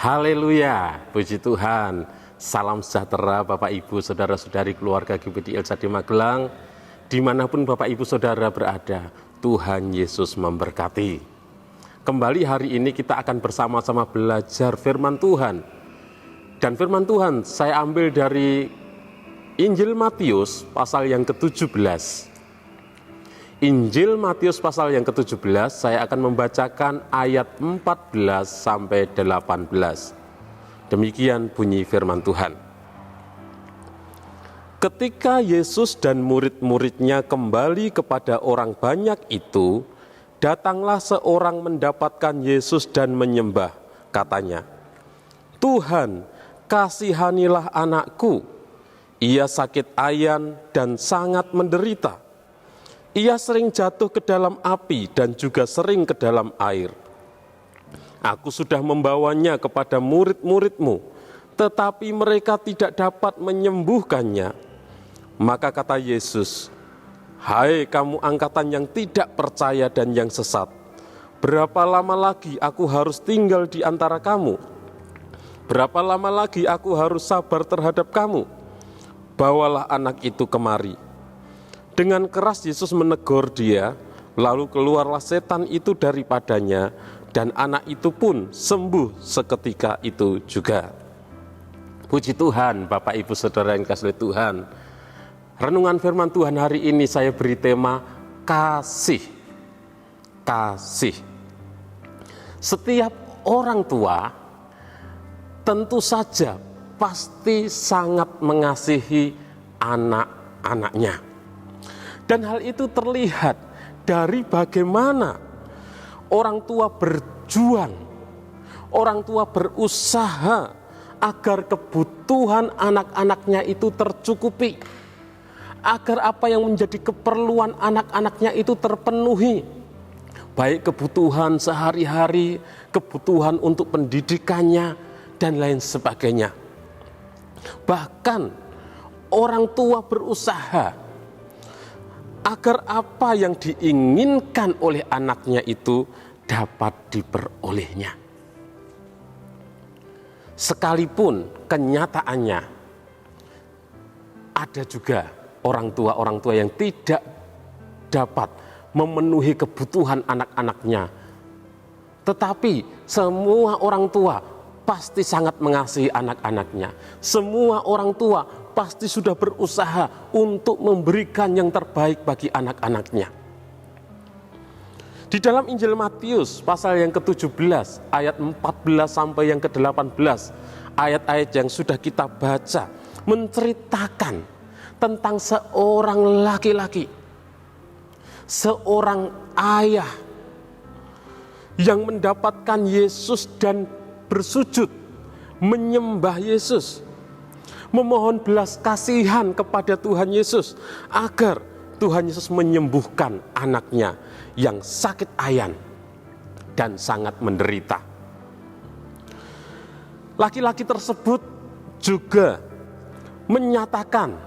Haleluya, puji Tuhan. Salam sejahtera Bapak Ibu, Saudara-saudari keluarga GPD LCD Magelang, dimanapun Bapak Ibu Saudara berada, Tuhan Yesus memberkati. Kembali hari ini kita akan bersama-sama belajar firman Tuhan. Dan firman Tuhan saya ambil dari Injil Matius pasal yang ke-17. Injil Matius pasal yang ke-17, saya akan membacakan ayat 14 sampai 18. Demikian bunyi firman Tuhan. Ketika Yesus dan murid-muridnya kembali kepada orang banyak itu, datanglah seorang mendapatkan Yesus dan menyembah, katanya, "Tuhan, kasihanilah anakku. Ia sakit ayan dan sangat menderita. Ia sering jatuh ke dalam api dan juga sering ke dalam air. Aku sudah membawanya kepada murid-murid-mu, tetapi mereka tidak dapat menyembuhkannya." Maka kata Yesus, "Hai kamu angkatan yang tidak percaya dan yang sesat, berapa lama lagi aku harus tinggal di antara kamu? Berapa lama lagi aku harus sabar terhadap kamu? Bawalah anak itu kemari." Dengan keras Yesus menegur dia, lalu keluarlah setan itu daripadanya, dan anak itu pun sembuh seketika itu juga. Puji Tuhan, Bapak Ibu Saudara yang kasih Tuhan. Renungan firman Tuhan hari ini saya beri tema kasih. Kasih. Setiap orang tua tentu saja pasti sangat mengasihi anak-anaknya. Dan hal itu terlihat dari bagaimana orang tua berjuang, orang tua berusaha agar kebutuhan anak-anaknya itu tercukupi, agar apa yang menjadi keperluan anak-anaknya itu terpenuhi, baik kebutuhan sehari-hari, kebutuhan untuk pendidikannya, dan lain sebagainya. Bahkan orang tua berusaha agar apa yang diinginkan oleh anaknya itu dapat diperolehnya. Sekalipun kenyataannya ada juga orang tua yang tidak dapat memenuhi kebutuhan anak-anaknya. Tetapi semua orang tua pasti sangat mengasihi anak-anaknya. Semua orang tua pasti sudah berusaha untuk memberikan yang terbaik bagi anak-anaknya. Di dalam Injil Matius pasal yang ke-17 ayat 14 sampai yang ke-18, ayat-ayat yang sudah kita baca menceritakan tentang seorang laki-laki, seorang ayah yang mendapatkan Yesus dan bersujud menyembah Yesus, memohon belas kasihan kepada Tuhan Yesus agar Tuhan Yesus menyembuhkan anaknya yang sakit ayan dan sangat menderita. Laki-laki tersebut juga menyatakan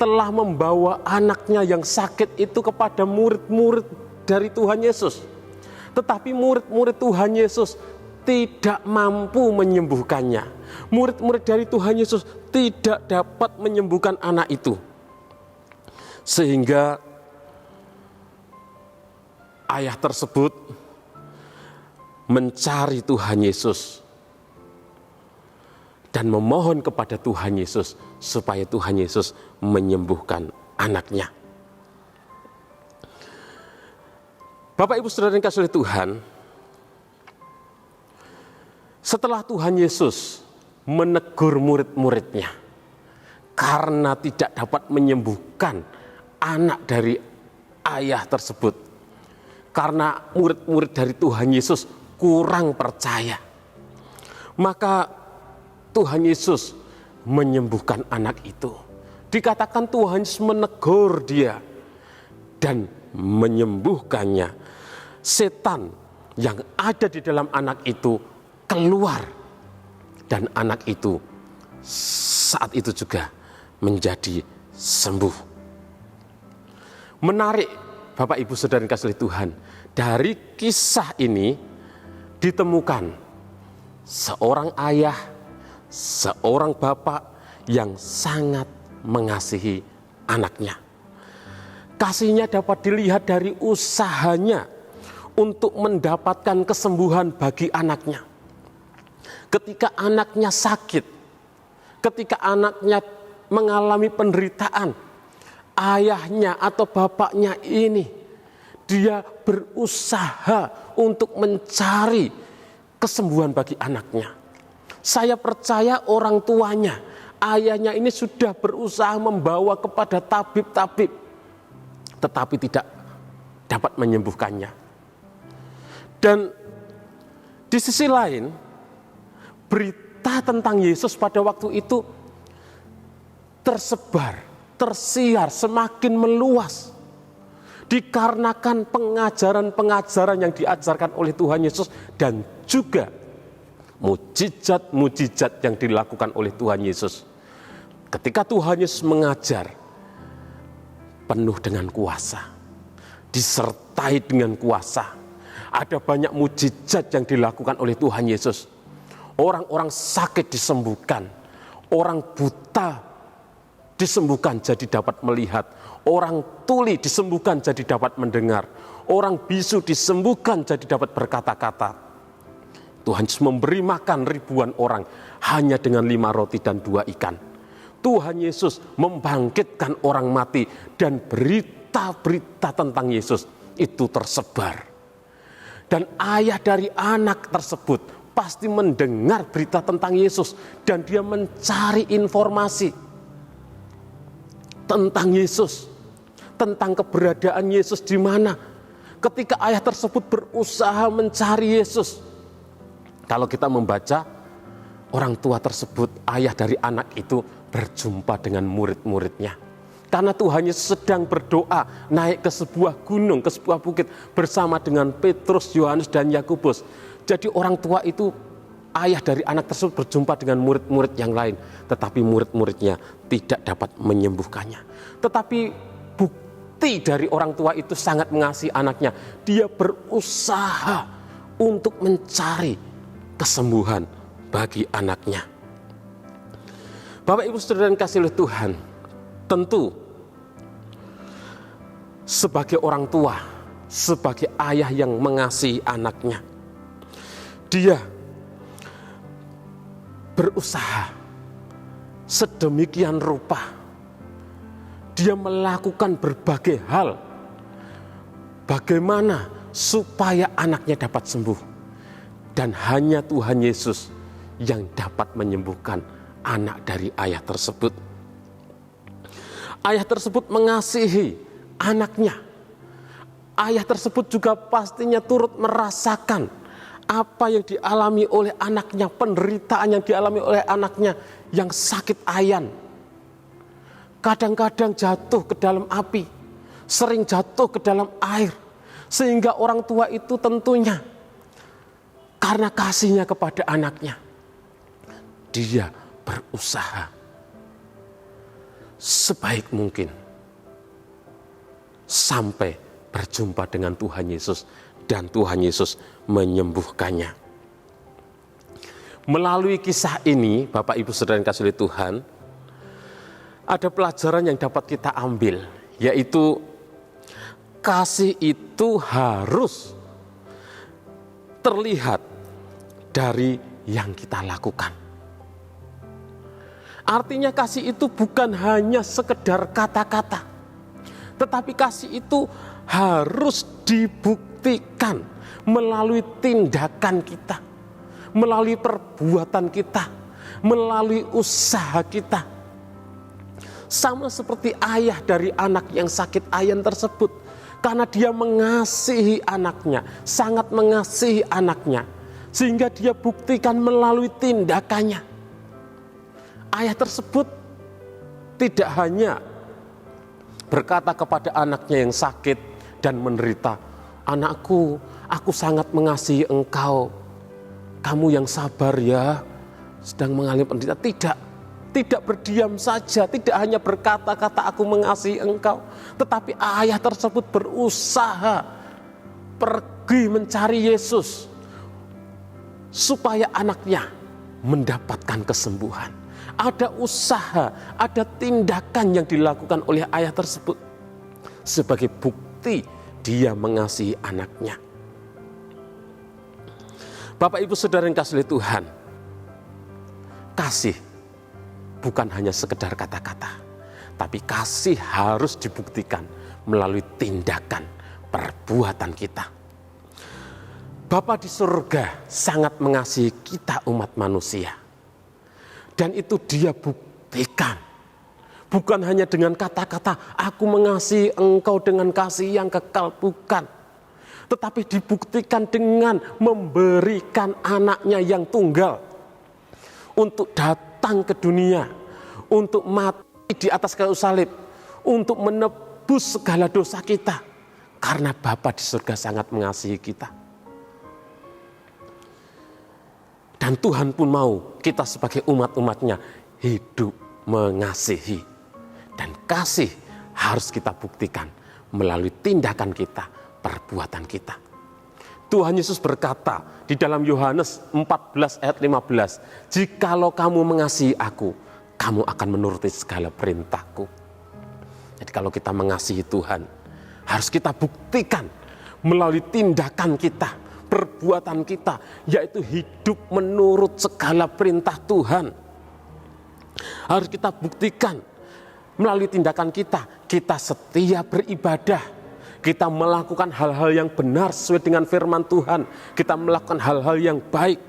telah membawa anaknya yang sakit itu kepada murid-murid dari Tuhan Yesus. Tetapi murid-murid Tuhan Yesus tidak mampu menyembuhkannya. Murid-murid dari Tuhan Yesus tidak dapat menyembuhkan anak itu. Sehingga ayah tersebut mencari Tuhan Yesus dan memohon kepada Tuhan Yesus supaya Tuhan Yesus menyembuhkan anaknya. Bapak Ibu Saudara yang kasih oleh Tuhan, setelah Tuhan Yesus menegur murid-muridnya karena tidak dapat menyembuhkan anak dari ayah tersebut, karena murid-murid dari Tuhan Yesus kurang percaya, maka Tuhan Yesus menyembuhkan anak itu Dikatakan Tuhan Yesus menegur dia dan menyembuhkannya. Setan yang ada di dalam anak itu keluar, dan anak itu saat itu juga menjadi sembuh. Menarik Bapak Ibu Saudara yang kasih Tuhan, dari kisah ini ditemukan seorang ayah, seorang bapak yang sangat mengasihi anaknya. Kasihnya dapat dilihat dari usahanya untuk mendapatkan kesembuhan bagi anaknya. Ketika anaknya sakit, ketika anaknya mengalami penderitaan, ayahnya atau bapaknya ini, dia berusaha untuk mencari kesembuhan bagi anaknya. Saya percaya orang tuanya, ayahnya ini sudah berusaha membawa kepada tabib-tabib, tetapi tidak dapat menyembuhkannya. Dan di sisi lain, berita tentang Yesus pada waktu itu tersebar, tersiar, semakin meluas. Dikarenakan pengajaran-pengajaran yang diajarkan oleh Tuhan Yesus dan juga mujizat-mujizat yang dilakukan oleh Tuhan Yesus. Ketika Tuhan Yesus mengajar, penuh dengan kuasa, disertai dengan kuasa. Ada banyak mujizat yang dilakukan oleh Tuhan Yesus. Orang-orang sakit disembuhkan, orang buta disembuhkan jadi dapat melihat, orang tuli disembuhkan jadi dapat mendengar, orang bisu disembuhkan jadi dapat berkata-kata. Tuhan Yesus memberi makan ribuan orang hanya dengan 5 roti dan 2 ikan. Tuhan Yesus membangkitkan orang mati, dan berita-berita tentang Yesus itu tersebar. Dan ayah dari anak tersebut pasti mendengar berita tentang Yesus, dan dia mencari informasi tentang Yesus, tentang keberadaan Yesus di mana. Ketika ayah tersebut berusaha mencari Yesus, kalau kita membaca, orang tua tersebut, ayah dari anak itu berjumpa dengan murid-muridnya. Karena Tuhan Yesus sedang berdoa naik ke sebuah gunung, ke sebuah bukit bersama dengan Petrus, Yohanes, dan Yakobus. Jadi orang tua itu, ayah dari anak tersebut berjumpa dengan murid-murid yang lain. Tetapi murid-muridnya tidak dapat menyembuhkannya. Tetapi bukti dari orang tua itu sangat mengasihi anaknya. Dia berusaha untuk mencari kesembuhan bagi anaknya. Bapak Ibu Saudara yang kasih oleh Tuhan, tentu sebagai orang tua, sebagai ayah yang mengasihi anaknya, dia berusaha sedemikian rupa. Dia melakukan berbagai hal bagaimana supaya anaknya dapat sembuh. Dan hanya Tuhan Yesus yang dapat menyembuhkan anak dari ayah tersebut. Ayah tersebut mengasihi anaknya. Ayah tersebut juga pastinya turut merasakan apa yang dialami oleh anaknya, penderitaan yang dialami oleh anaknya yang sakit ayan. Kadang-kadang jatuh ke dalam api, sering jatuh ke dalam air. Sehingga orang tua itu tentunya karena kasihnya kepada anaknya, dia berusaha sebaik mungkin sampai berjumpa dengan Tuhan Yesus, dan Tuhan Yesus menyembuhkannya. Melalui kisah ini, Bapak Ibu Saudara yang kasih oleh Tuhan, ada pelajaran yang dapat kita ambil, yaitu kasih itu harus terlihat dari yang kita lakukan. Artinya kasih itu bukan hanya sekedar kata-kata, tetapi kasih itu harus dibuktikan melalui tindakan kita, melalui perbuatan kita, melalui usaha kita. Sama seperti ayah dari anak yang sakit ayan tersebut, karena dia mengasihi anaknya, sangat mengasihi anaknya, sehingga dia buktikan melalui tindakannya. Ayah tersebut tidak hanya berkata kepada anaknya yang sakit dan menderita, "Anakku, aku sangat mengasihi engkau. Kamu yang sabar ya, sedang mengalami penderitaan." Tidak berdiam saja, tidak hanya berkata-kata aku mengasihi engkau, tetapi ayah tersebut berusaha pergi mencari Yesus supaya anaknya mendapatkan kesembuhan. Ada usaha, ada tindakan yang dilakukan oleh ayah tersebut sebagai bukti dia mengasihi anaknya. Bapak Ibu Saudara yang kasih oleh Tuhan, kasih bukan hanya sekedar kata-kata, tapi kasih harus dibuktikan melalui tindakan perbuatan kita. Bapa di surga sangat mengasihi kita umat manusia. Dan itu dia buktikan. Bukan hanya dengan kata-kata, aku mengasihi engkau dengan kasih yang kekal, bukan. Tetapi dibuktikan dengan memberikan anaknya yang tunggal untuk datang ke dunia, untuk mati di atas kayu salib, untuk menebus segala dosa kita. Karena Bapa di surga sangat mengasihi kita. Dan Tuhan pun mau kita sebagai umat-umatnya hidup mengasihi. Dan kasih harus kita buktikan melalui tindakan kita, perbuatan kita. Tuhan Yesus berkata di dalam Yohanes 14 ayat 15, "Jikalau kamu mengasihi aku, kamu akan menuruti segala perintahku." Jadi kalau kita mengasihi Tuhan, harus kita buktikan melalui tindakan kita, perbuatan kita, yaitu hidup menurut segala perintah Tuhan. Harus kita buktikan melalui tindakan kita, kita setia beribadah, kita melakukan hal-hal yang benar sesuai dengan firman Tuhan, kita melakukan hal-hal yang baik.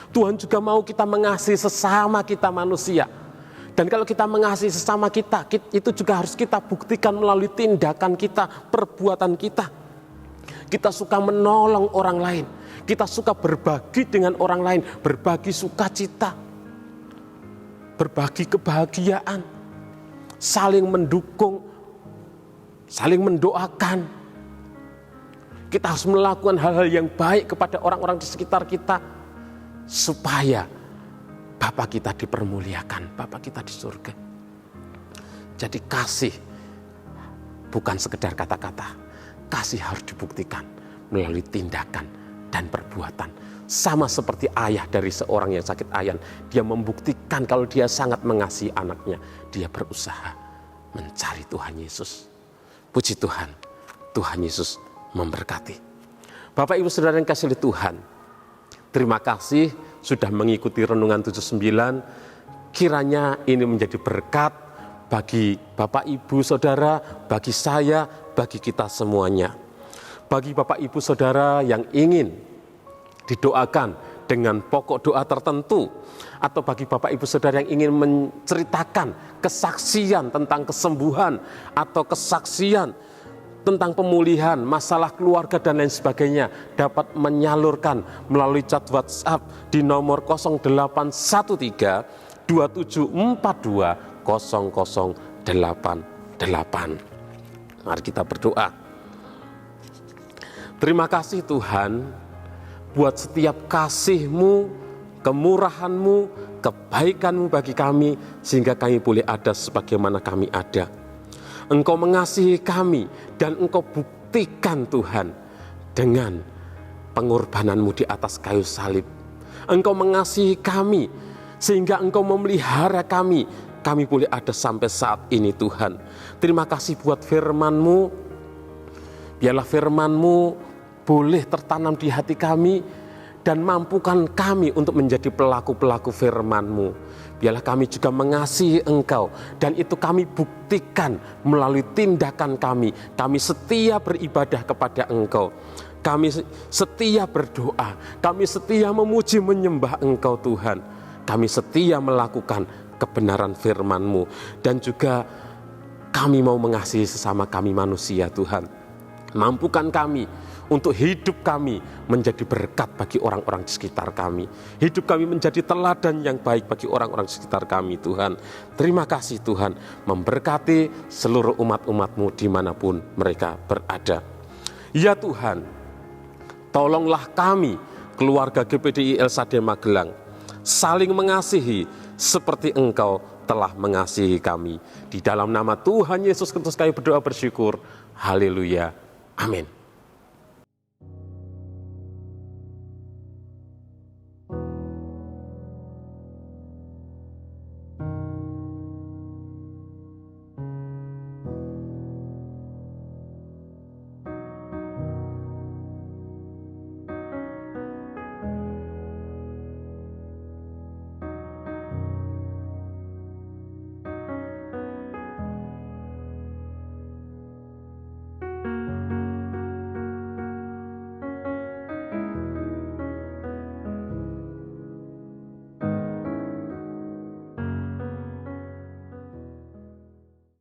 Tuhan juga mau kita mengasihi sesama kita manusia. Dan kalau kita mengasihi sesama kita, itu juga harus kita buktikan melalui tindakan kita, perbuatan kita. Kita suka menolong orang lain, kita suka berbagi dengan orang lain, berbagi sukacita, berbagi kebahagiaan, saling mendukung, saling mendoakan. Kita harus melakukan hal-hal yang baik kepada orang-orang di sekitar kita, supaya Bapa kita dipermuliakan, Bapa kita di surga. Jadi kasih bukan sekedar kata-kata, kasih harus dibuktikan melalui tindakan dan perbuatan. Sama seperti ayah dari seorang yang sakit ayan, dia membuktikan kalau dia sangat mengasihi anaknya, dia berusaha mencari Tuhan Yesus. Puji Tuhan, Tuhan Yesus memberkati. Bapak Ibu Saudara yang kasih oleh Tuhan, terima kasih sudah mengikuti Renungan 79. Kiranya ini menjadi berkat bagi Bapak Ibu Saudara, bagi saya, bagi kita semuanya. Bagi Bapak Ibu Saudara yang ingin didoakan dengan pokok doa tertentu, atau bagi Bapak Ibu Saudara yang ingin menceritakan kesaksian tentang kesembuhan atau kesaksian tentang pemulihan, masalah keluarga dan lain sebagainya, dapat menyalurkan melalui chat WhatsApp di nomor 0813 2742 0088. Mari kita berdoa. Terima kasih Tuhan buat setiap kasih-Mu, kemurahan-Mu, kebaikan-Mu bagi kami, sehingga kami boleh ada sebagaimana kami ada. Engkau mengasihi kami dan Engkau buktikan Tuhan dengan pengorbanan-Mu di atas kayu salib. Engkau mengasihi kami sehingga Engkau memelihara kami boleh ada sampai saat ini Tuhan. Terima kasih buat firman-Mu. Biarlah firman-Mu boleh tertanam di hati kami dan mampukan kami untuk menjadi pelaku-pelaku firman-Mu. Biarlah kami juga mengasihi Engkau dan itu kami buktikan melalui tindakan kami. Kami setia beribadah kepada Engkau. Kami setia berdoa. Kami setia memuji menyembah Engkau Tuhan. Kami setia melakukan kebenaran firman-Mu. Dan juga kami mau mengasihi sesama kami manusia Tuhan. Mampukan kami untuk hidup kami menjadi berkat bagi orang-orang di sekitar kami. Hidup kami menjadi teladan yang baik bagi orang-orang di sekitar kami, Tuhan. Terima kasih Tuhan, memberkati seluruh umat-umat-Mu dimanapun mereka berada. Ya Tuhan, tolonglah kami, keluarga GPDI El Shaddai Magelang, saling mengasihi seperti Engkau telah mengasihi kami. Di dalam nama Tuhan Yesus Kristus kami berdoa bersyukur. Haleluya. Amin.